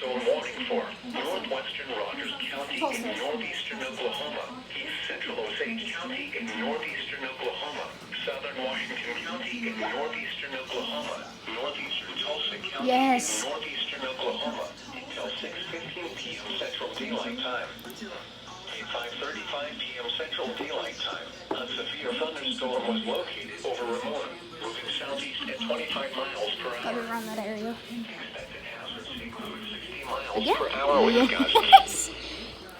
thunderstorm warning for northwestern Rogers County in northeastern Oklahoma, east central Osage County in northeastern Oklahoma, southern Washington County in northeastern Oklahoma, northeastern Tulsa County in northeastern Oklahoma until 6:15 p.m. Central Daylight Time. At 5:35 p.m. Central Daylight Time, a severe thunderstorm was located over Ramona, moving southeast at 25 miles per hour. Probably around that area. Expected hazards include 60 miles per hour wind gusts. Yes.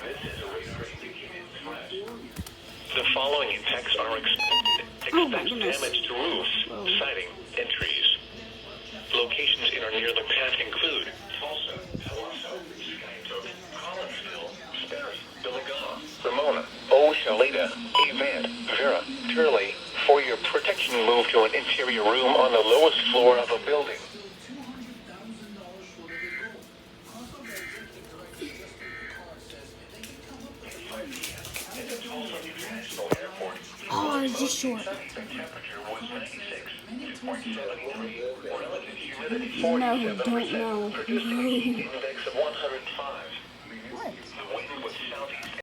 This is a radar indicated threat. The following impacts are expected. Expect damage to roofs, siding, and trees. Locations in or near the path include Tulsa, Peloso, Skytook, Collinsville, Sperry, Billigama, Ramona, Salida, Avant, Vera, Turley. For your protection, move to an interior room on the lowest floor of a building. Oh, it's just short. No, don't know. Index of 105.